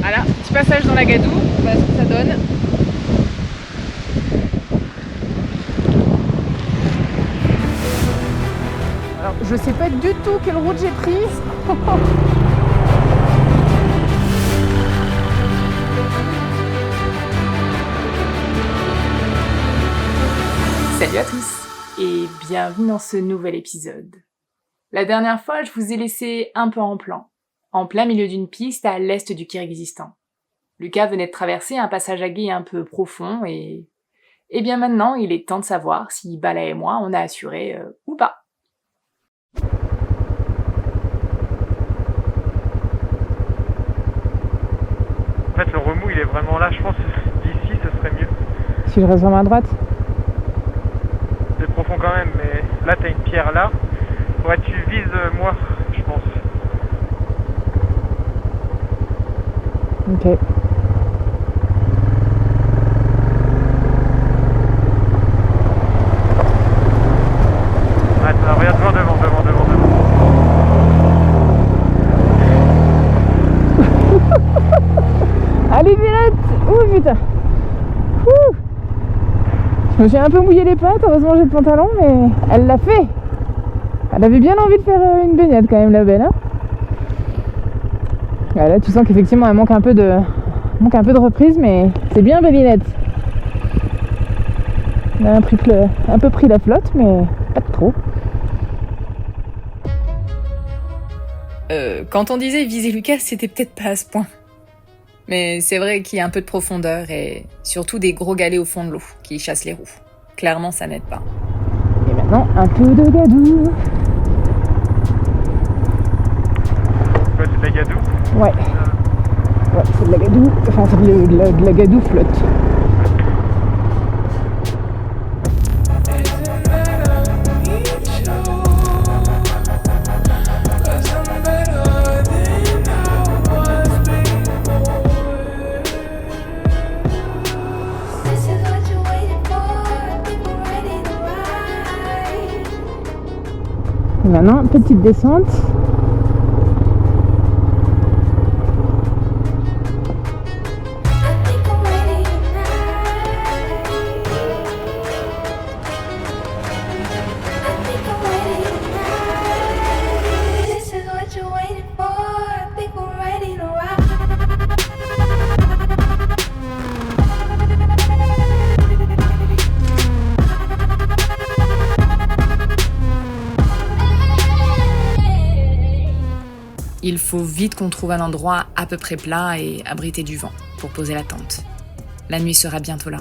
Voilà, petit passage dans la Gadoue, voilà ce que ça donne. Alors, je sais pas du tout quelle route j'ai prise. Salut à tous et bienvenue dans ce nouvel épisode. La dernière fois, je vous ai laissé un peu en plan, en plein milieu d'une piste à l'est du Kirghizistan. Lucas venait de traverser un passage à gué un peu profond et bien maintenant, il est temps de savoir si Bala et moi on a assuré ou pas. En fait, le remous, il est vraiment là. Je pense d'ici, ce serait mieux. Si je reste vraiment à droite? C'est profond quand même, mais là, t'as une pierre là. Faudrait que tu vises moi, je pense. Ok. Attends, regarde devant. Allez, Villette! Ouh, putain! Ouh. Je me suis un peu mouillé les pattes, heureusement j'ai le pantalon, mais elle l'a fait! Elle avait bien envie de faire une baignade quand même, la belle, hein? Ah, là, tu sens qu'effectivement, elle manque un peu de reprise, mais c'est bien, Bélinette! On a un peu pris la flotte, mais pas de trop. Quand on disait viser Lucas, c'était peut-être pas à ce point. Mais c'est vrai qu'il y a un peu de profondeur et surtout des gros galets au fond de l'eau qui chassent les roues. Clairement, ça n'aide pas. Et maintenant, un peu de gadou. Ouais, c'est de la gadoue. Ouais. Ouais, c'est de la gadoue. Enfin, c'est de la gadoue flotte. Et maintenant, petite descente. Il faut vite qu'on trouve un endroit à peu près plat et abrité du vent pour poser la tente. La nuit sera bientôt là.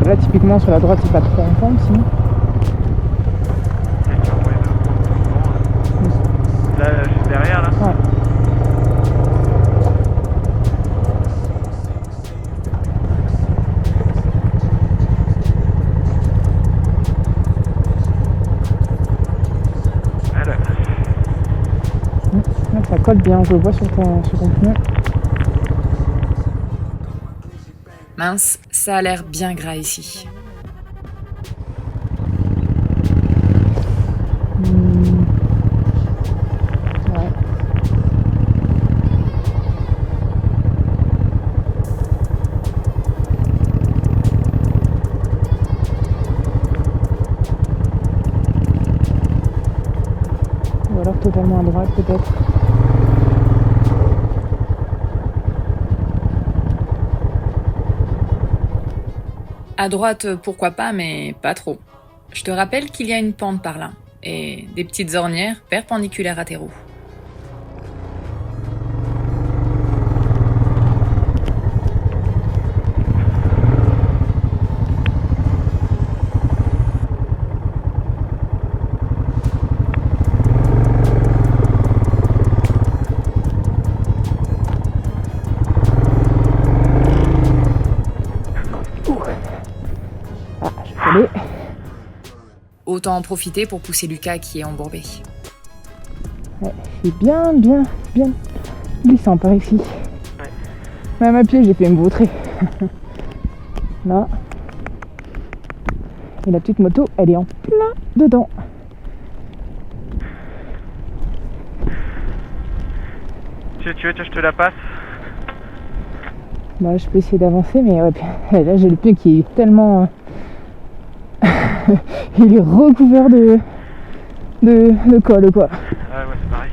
Là, typiquement, sur la droite, c'est pas trop en pente, sinon. Là, juste derrière, là. Ouais. Ça colle bien, je le vois sur ton pneu. Mince, ça a l'air bien gras ici. Ouais. Ou alors totalement à droite peut-être. À droite, pourquoi pas, mais pas trop. Je te rappelle qu'il y a une pente par là, et des petites ornières perpendiculaires à tes roues. Allez. Autant en profiter pour pousser Lucas qui est embourbé. Ouais, c'est bien glissant par ici. Ouais. Même à pied, j'ai fait me vautrer. Là. Et la petite moto, elle est en plein dedans. Si tu veux, je te la passe. Bah, je peux essayer d'avancer, mais ouais, là j'ai le pied qui est tellement... il est recouvert de colle, quoi. Ah ouais, c'est pareil.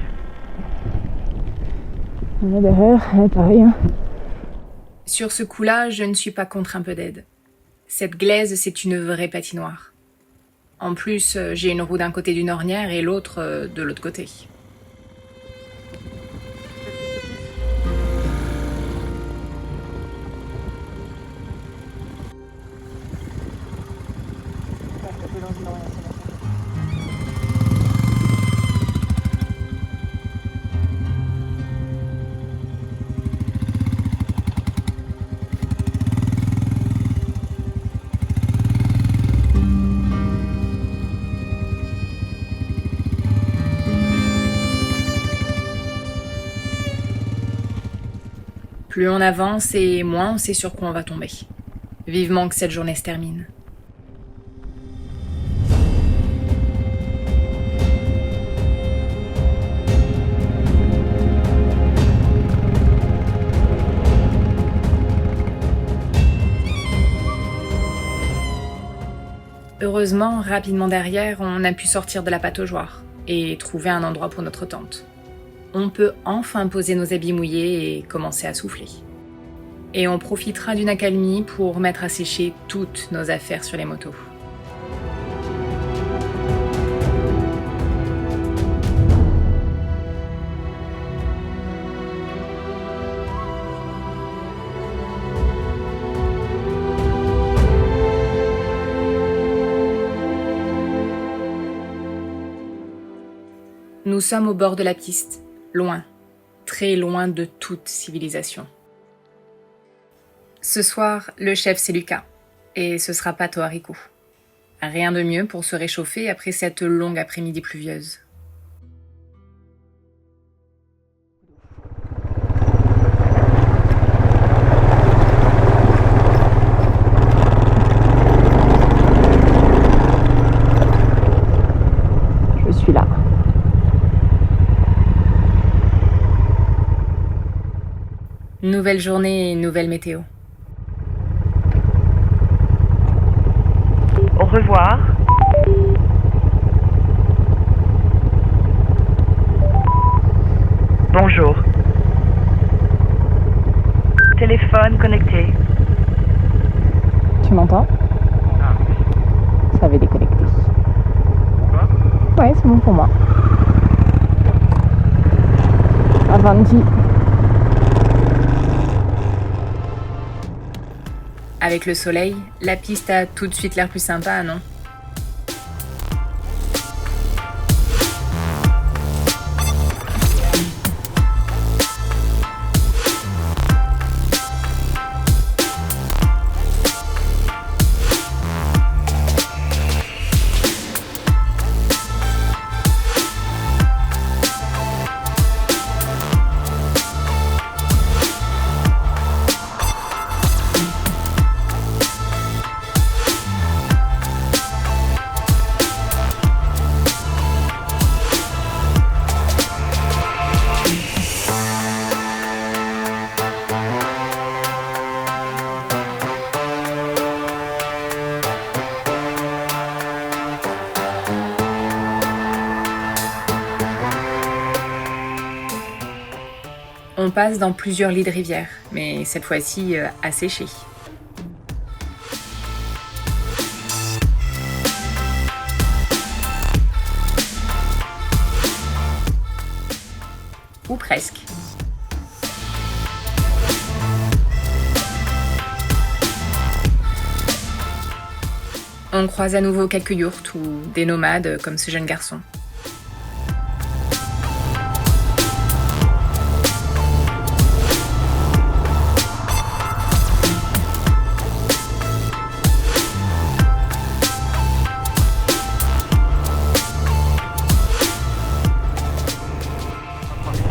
Là derrière, ouais, pareil. Hein. Sur ce coup-là, je ne suis pas contre un peu d'aide. Cette glaise, c'est une vraie patinoire. En plus, j'ai une roue d'un côté d'une ornière et l'autre de l'autre côté. Plus on avance et moins on sait sur quoi on va tomber. Vivement que cette journée se termine. Heureusement, rapidement derrière, on a pu sortir de la pataugeoire et trouver un endroit pour notre tente. On peut enfin poser nos habits mouillés et commencer à souffler. Et on profitera d'une accalmie pour mettre à sécher toutes nos affaires sur les motos. Nous sommes au bord de la piste, loin, très loin de toute civilisation. Ce soir, le chef c'est Lucas, et ce sera pâte aux haricots. Rien de mieux pour se réchauffer après cette longue après-midi pluvieuse. Je suis là. Nouvelle journée et nouvelle météo. Au revoir. Bonjour. Téléphone connecté. Tu m'entends? Ah, Ça avait déconnecté. quoi? Ouais, c'est bon pour moi. Avanti. Avec le soleil, la piste a tout de suite l'air plus sympa, non ? On passe dans plusieurs lits de rivière, mais cette fois-ci asséchés. Ou presque. On croise à nouveau quelques yourtes ou des nomades comme ce jeune garçon.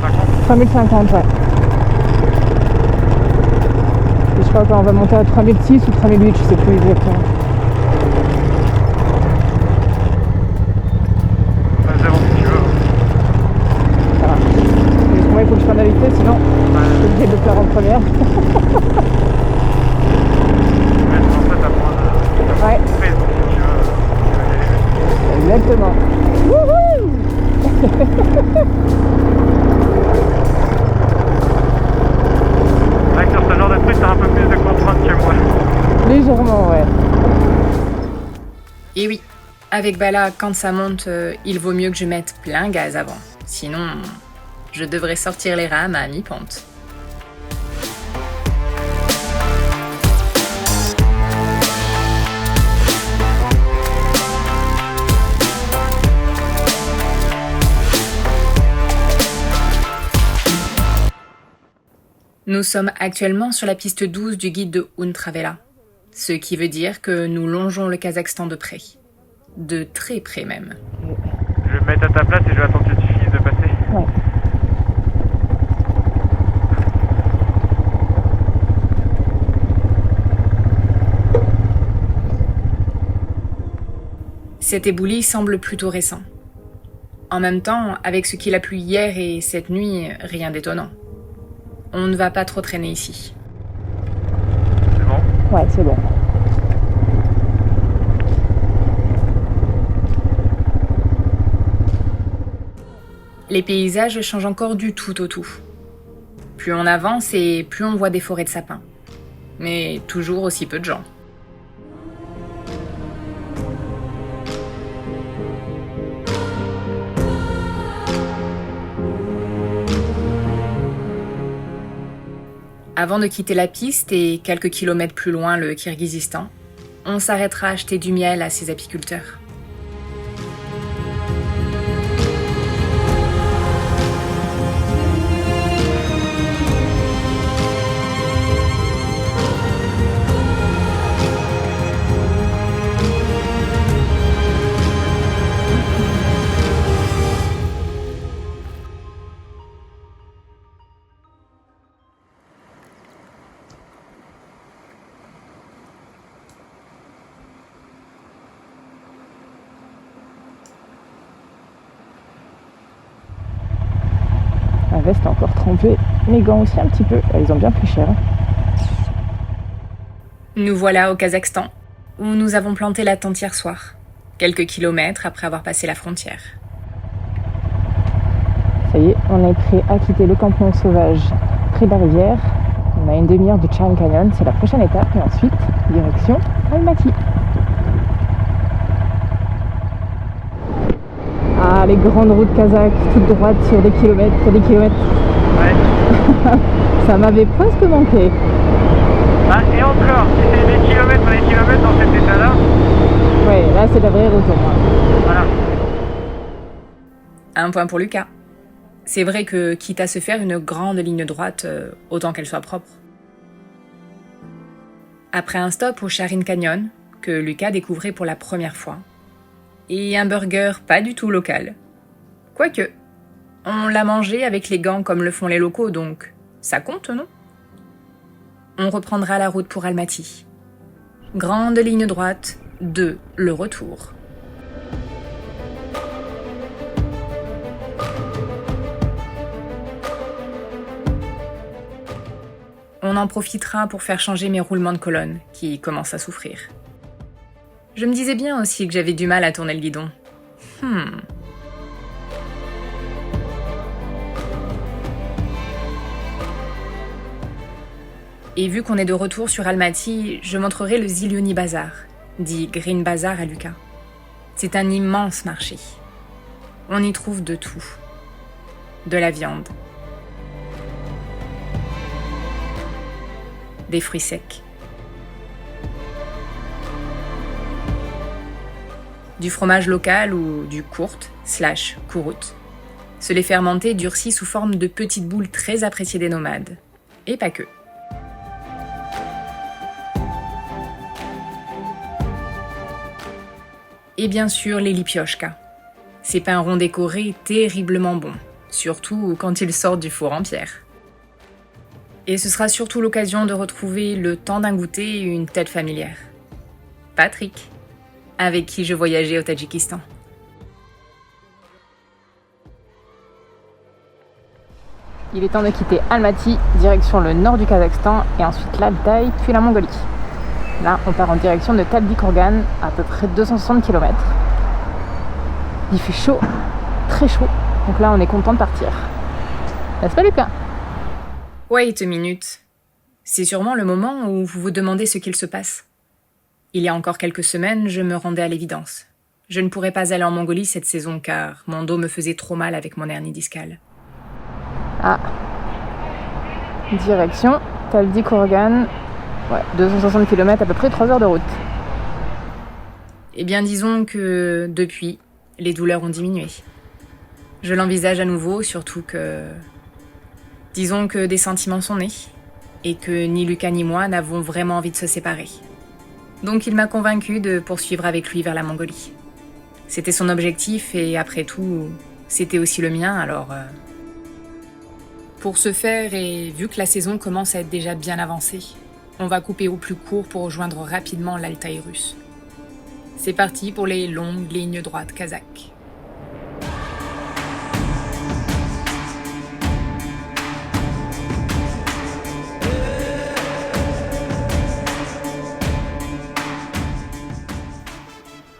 Cinquante. 3050, ouais. Et je crois qu'on va monter à 3006 ou 3008, je sais plus exactement. Vas-y, avant si tu veux. Ça marche. Parce que moi, il faut que je prenne la priorité, sinon je suis obligée de le faire en première. Mais en fait, t'as moins de Ouais. raison si tu veux. Exactement. Wouhou! C'est vrai que sur ce genre de truc, t'as un peu plus de contraintes que moi. Légèrement, ouais. Et oui, avec Bala, quand ça monte, il vaut mieux que je mette plein gaz avant. Sinon, je devrais sortir les rames à mi-pente. Nous sommes actuellement sur la piste 12 du guide de Untravela, ce qui veut dire que nous longeons le Kazakhstan de près. De très près même. Je vais me mettre à ta place et je vais attendre que tu finisses de passer. Ouais. Cet éboulis semble plutôt récent. En même temps, avec ce qu'il a plu hier et cette nuit, rien d'étonnant. On ne va pas trop traîner ici. C'est bon? Ouais, c'est bon. Les paysages changent encore du tout au tout. Plus on avance et plus on voit des forêts de sapins. Mais toujours aussi peu de gens. Avant de quitter la piste et quelques kilomètres plus loin le Kirghizistan, on s'arrêtera acheter du miel à ses apiculteurs. La veste est encore trempée. Mes gants aussi un petit peu. Ils ont bien pris cher. Nous voilà au Kazakhstan, où nous avons planté la tente hier soir, quelques kilomètres après avoir passé la frontière. Ça y est, on est prêt à quitter le campement sauvage près de la rivière. On a une demi-heure de Chang Canyon, c'est la prochaine étape. Et ensuite, direction Almaty. Ah, les grandes routes kazakhs, toutes droites sur des kilomètres, sur des kilomètres. Ouais. Ça m'avait presque manqué. Ah, et encore, si c'est des kilomètres dans cet état-là, Ouais, là c'est la vraie route pour moi. voilà. Un point pour Lucas. C'est vrai que, quitte à se faire une grande ligne droite, autant qu'elle soit propre. Après un stop au Sharin Canyon, que Lucas découvrait pour la première fois, et un burger pas du tout local. Quoique, on l'a mangé avec les gants comme le font les locaux, donc ça compte, non? On reprendra la route pour Almaty. Grande ligne droite de le retour. On en profitera pour faire changer mes roulements de colonne, qui commencent à souffrir. Je me disais bien aussi que j'avais du mal à tourner le guidon. Et vu qu'on est de retour sur Almaty, je montrerai le Zilioni Bazar, dit Green Bazar à Lucas. C'est un immense marché. On y trouve de tout. De la viande. Des fruits secs. Du fromage local ou du kourt/kourout. Ce lait fermenté durci sous forme de petites boules très appréciées des nomades. Et pas que. Et bien sûr les lipioshka. Ces pains ronds décorés terriblement bons, surtout quand ils sortent du four en pierre. Et ce sera surtout l'occasion de retrouver le temps d'un goûter et une tête familière. Patrick, avec qui je voyageais au Tadjikistan. Il est temps de quitter Almaty, direction le nord du Kazakhstan et ensuite l'Altaï, puis la Mongolie. Là, on part en direction de Taldykorgan, à peu près 260 km. Il fait chaud, très chaud, donc là on est content de partir. N'est-ce pas Lucas? Wait a minute. C'est sûrement le moment où vous vous demandez ce qu'il se passe. Il y a encore quelques semaines, je me rendais à l'évidence. Je ne pourrais pas aller en Mongolie cette saison car mon dos me faisait trop mal avec mon hernie discale. Ah, direction Taldykorgan, ouais, 260 km, à peu près 3 heures de route. Eh bien, disons que, depuis, les douleurs ont diminué. Je l'envisage à nouveau, surtout que... Disons que des sentiments sont nés, et que ni Lucas ni moi n'avons vraiment envie de se séparer. Donc il m'a convaincu de poursuivre avec lui vers la Mongolie. C'était son objectif, et après tout, c'était aussi le mien, alors... Pour ce faire, et vu que la saison commence à être déjà bien avancée, on va couper au plus court pour rejoindre rapidement l'Altaï russe. C'est parti pour les longues lignes droites kazakhes.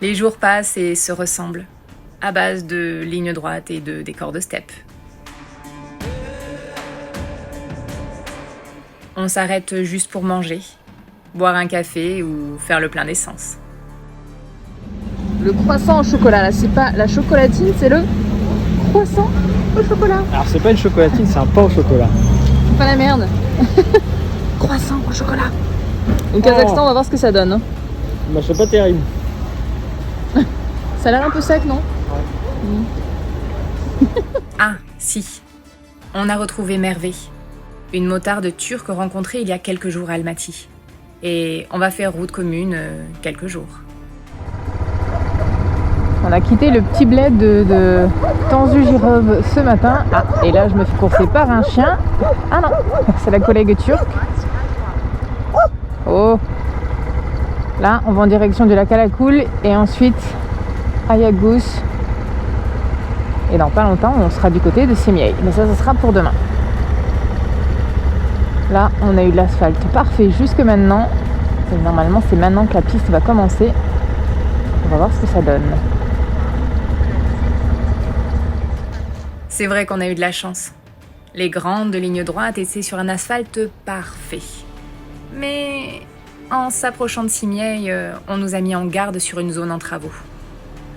Les jours passent et se ressemblent, à base de lignes droites et de décors de steppe. On s'arrête juste pour manger, boire un café ou faire le plein d'essence. Le croissant au chocolat, là, c'est pas la chocolatine, c'est le croissant au chocolat. Alors c'est pas une chocolatine, c'est un pain au chocolat. Pas la merde. Croissant au chocolat. Au Kazakhstan, on va voir ce que ça donne. Hein. Bah c'est pas terrible. Ça a l'air un peu sec, non? Ah, si. On a retrouvé Merve, une motarde turque rencontrée il y a quelques jours à Almaty. Et on va faire route commune quelques jours. On a quitté le petit bled de Tanzugirov ce matin. Ah, et là je me fais courser par un chien. Ah non, c'est la collègue turque. Oh. Là, on va en direction de la Kalakoul et ensuite Ayagus. Et dans pas longtemps, on sera du côté de Semyei. Mais ça sera pour demain. Là, on a eu de l'asphalte parfait jusque maintenant. Et normalement, c'est maintenant que la piste va commencer. On va voir ce que ça donne. C'est vrai qu'on a eu de la chance. Les grandes lignes droites étaient sur un asphalte parfait. Mais en s'approchant de Semyei, on nous a mis en garde sur une zone en travaux.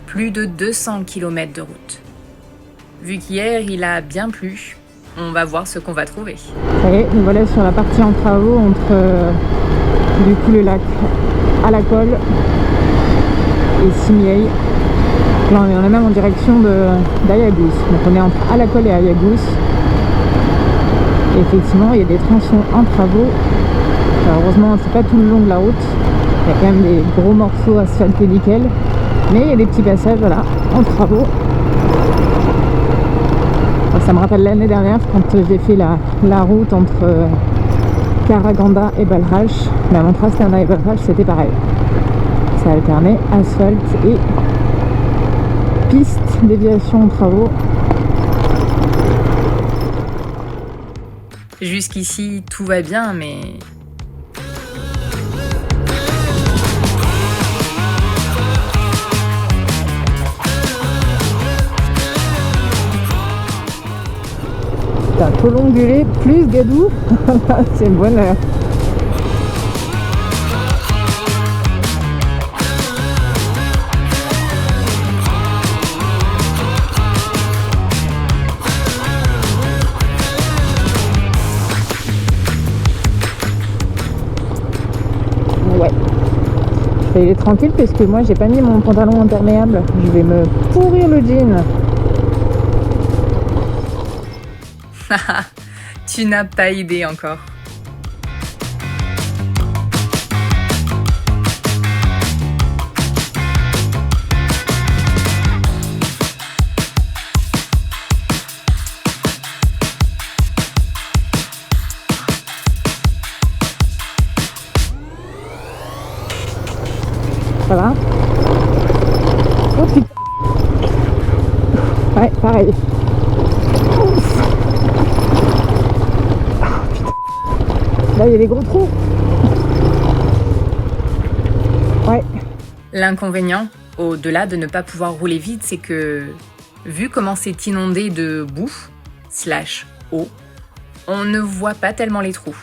Plus de 200 km de route. Vu qu'hier, il a bien plu, on va voir ce qu'on va trouver. Ça y est, nous voilà sur la partie en travaux entre du coup le lac Alakol et Semyei. Là on est même en direction d'Ayagus. Donc on est entre Alakol et Ayagus. Et effectivement il y a des tronçons en travaux. Alors, heureusement c'est pas tout le long de la route. Il y a quand même des gros morceaux asphaltés nickel. Mais il y a des petits passages voilà, en travaux. Alors, ça me rappelle l'année dernière quand j'ai fait la route entre Karaganda et Balkhash. Même entre Astana et Balkhash c'était pareil. Ça alternait asphalte et piste, déviation en travaux. Jusqu'ici, tout va bien, mais... Putain, Tolongulé plus Gadou, c'est le bonheur. Ouais. Et il est tranquille parce que moi j'ai pas mis mon pantalon imperméable. Je vais me pourrir le jean. Tu n'as pas idée encore. Ça va? Oh putain! Ouais, pareil. Là, il y a des gros trous. Ouais. L'inconvénient, au-delà de ne pas pouvoir rouler vite, c'est que, vu comment c'est inondé de boue/eau, on ne voit pas tellement les trous.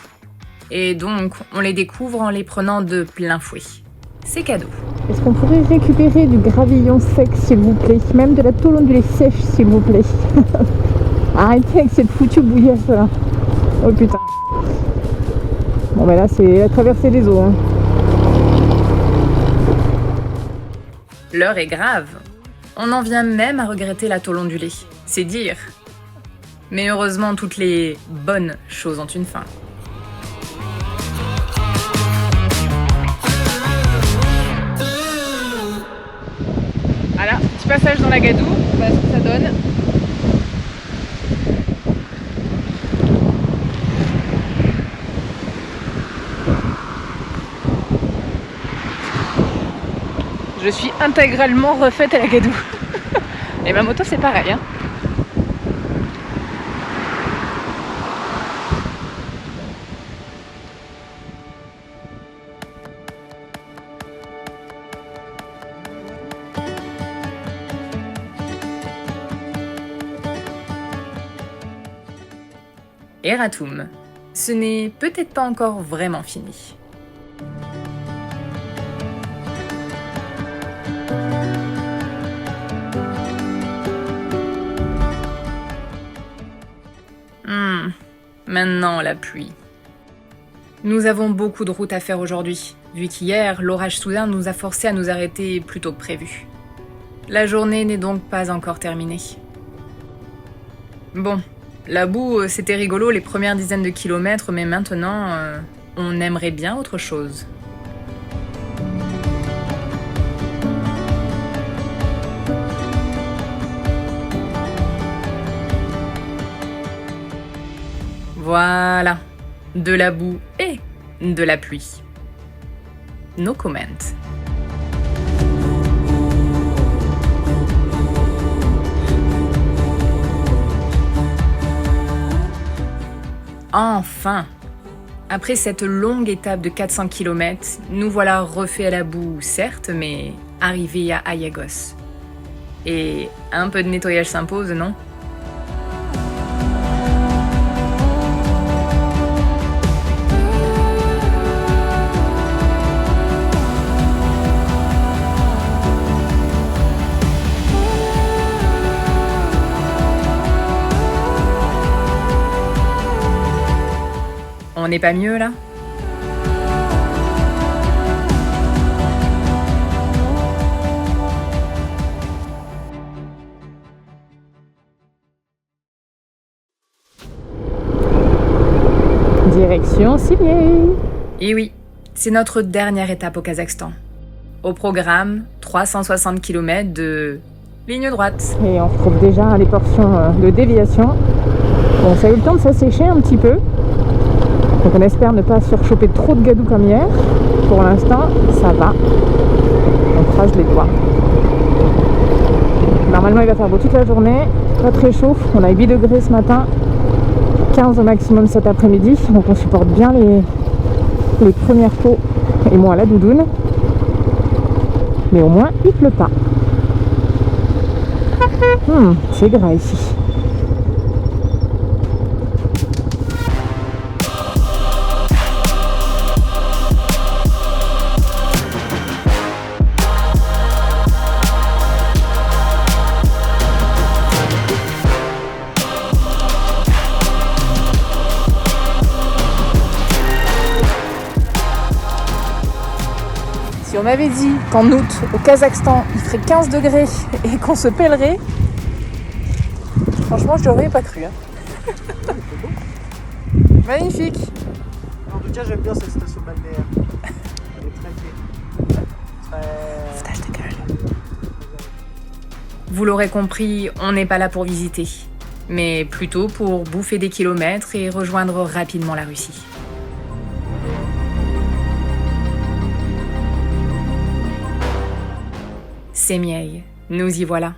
Et donc, on les découvre en les prenant de plein fouet. C'est cadeau. Est-ce qu'on pourrait récupérer du gravillon sec, s'il vous plaît? Même de la tôle ondulée sèche, s'il vous plaît. Arrêtez avec cette foutue bouillasse là. Oh putain. Bon ben là, c'est la traversée des eaux. Hein. L'heure est grave. On en vient même à regretter la tôle ondulée. C'est dire. Mais heureusement, toutes les bonnes choses ont une fin. Voilà, petit passage dans la Gadoue, voilà ce que ça donne. Je suis intégralement refaite à la Gadoue. Et ma moto c'est pareil. Hein. Eratum, ce n'est peut-être pas encore vraiment fini. Maintenant la pluie. Nous avons beaucoup de route à faire aujourd'hui, vu qu'hier, l'orage soudain nous a forcés à nous arrêter plus tôt que prévu. La journée n'est donc pas encore terminée. Bon, la boue, c'était rigolo les premières dizaines de kilomètres, mais maintenant, on aimerait bien autre chose. Voilà, de la boue et de la pluie. No comment. Enfin! Après cette longue étape de 400 km, nous voilà refaits à la boue, certes, mais arrivés à Ayagos. Et un peu de nettoyage s'impose, non? On n'est pas mieux là? Direction Simiej. Et oui, c'est notre dernière étape au Kazakhstan. Au programme, 360 km de ligne droite. Et on retrouve déjà les portions de déviation. Bon, ça a eu le temps de s'assécher un petit peu. Donc on espère ne pas surchoper trop de gadou comme hier. Pour l'instant, ça va. On croise les doigts. Normalement, il va faire beau toute la journée. Pas très chaud. On a 8 degrés ce matin. 15 au maximum cet après-midi. Donc on supporte bien les premières peaux. Et moins la doudoune. Mais au moins, il pleut pas. C'est gras ici. Si on m'avait dit qu'en août, au Kazakhstan, il ferait 15 degrés et qu'on se pèlerait, franchement, je l'aurais pas cru. Hein. Magnifique. En tout cas, j'aime bien cette station balnéaire. Elle est très... Foutage de gueule. Vous l'aurez compris, on n'est pas là pour visiter, mais plutôt pour bouffer des kilomètres et rejoindre rapidement la Russie. Semiej, nous y voilà.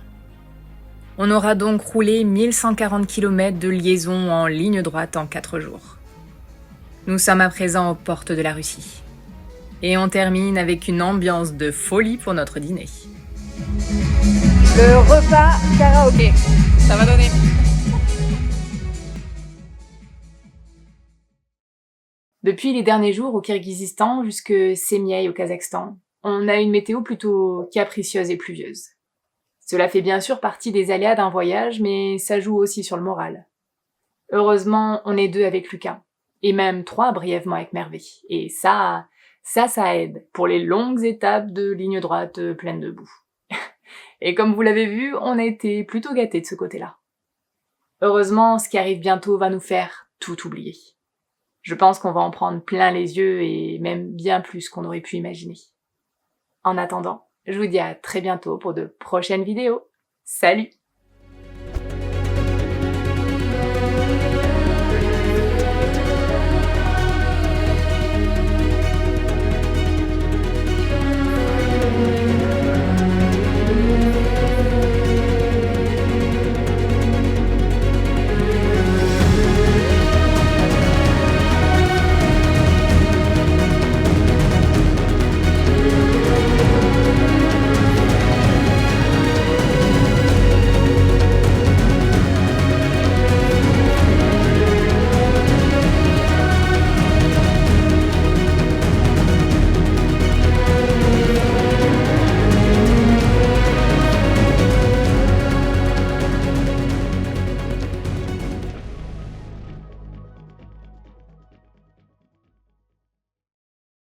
On aura donc roulé 1140 km de liaison en ligne droite en 4 jours. Nous sommes à présent aux portes de la Russie. Et on termine avec une ambiance de folie pour notre dîner. Le repas karaoké. Ça va donner. Depuis les derniers jours au Kirghizistan jusque Semyey au Kazakhstan, on a une météo plutôt capricieuse et pluvieuse. Cela fait bien sûr partie des aléas d'un voyage, mais ça joue aussi sur le moral. Heureusement, on est 2 avec Lucas, et même 3 brièvement avec Mervé. Et ça aide pour les longues étapes de ligne droite pleine de boue. Et comme vous l'avez vu, on a été plutôt gâtés de ce côté-là. Heureusement, ce qui arrive bientôt va nous faire tout oublier. Je pense qu'on va en prendre plein les yeux et même bien plus qu'on aurait pu imaginer. En attendant, je vous dis à très bientôt pour de prochaines vidéos. Salut!